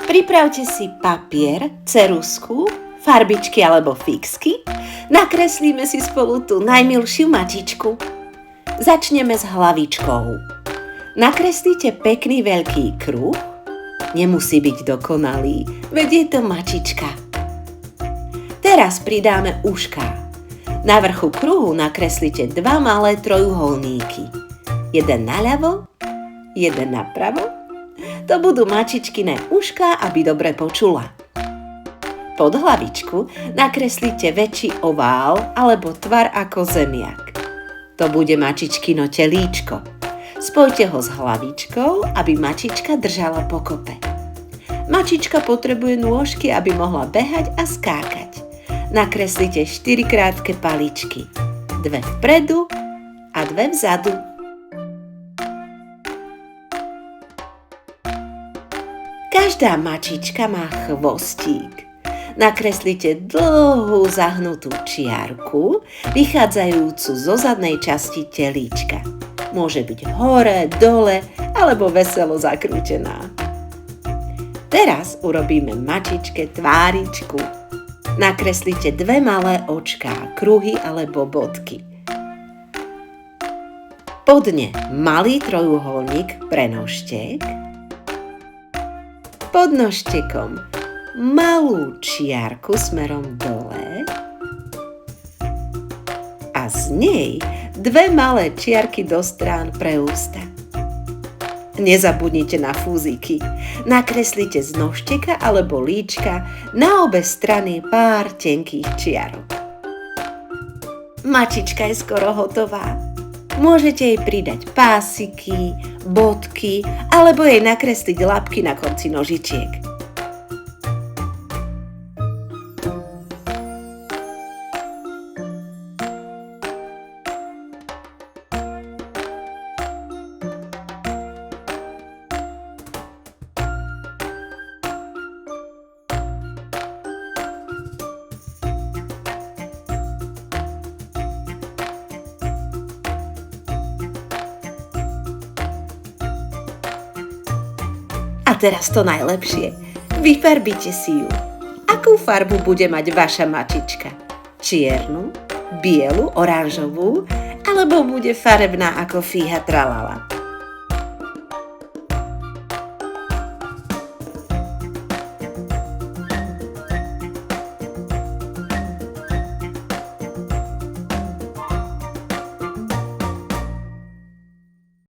Pripravte si papier, ceruzku, farbičky alebo fixky. Nakreslíme si spolu tú najmilšiu mačičku. Začneme s hlavičkou. Nakreslite pekný veľký kruh. Nemusí byť dokonalý, veď je to mačička. Teraz pridáme ušká. Na vrchu kruhu nakreslite 2 malé trojuholníky. Jeden naľavo, jeden napravo. To budú mačičkine ušká, aby dobre počula. Pod hlavičku nakreslite väčší ovál alebo tvar ako zemiak. To bude mačičkino telíčko. Spojte ho s hlavičkou, aby mačička držala pokope. Mačička potrebuje nôžky, aby mohla behať a skákať. Nakreslite 4 krátke paličky. 2 vpredu a 2 vzadu. Každá mačička má chvostík. Nakreslite dlhú zahnutú čiarku, vychádzajúcu zo zadnej časti telíčka. Môže byť hore, dole alebo veselo zakrútená. Teraz urobíme mačičke tváričku. Nakreslite 2 malé očká, kruhy alebo bodky. Podne malý trojuholník pre nožtek. Pod nožtekom malú čiarku smerom dole a z nej 2 malé čiarky do strán pre ústa. Nezabudnite na fúziky. Nakreslite z nožteka alebo líčka na obe strany pár tenkých čiarok. Mačička je skoro hotová. Môžete jej pridať pásiky, bodky alebo jej nakresliť labky na konci nožičiek. A teraz to najlepšie. Vyfarbite si ju. Akú farbu bude mať vaša mačička? Čiernu, bielu, oranžovú alebo bude farebná ako fíha tralala?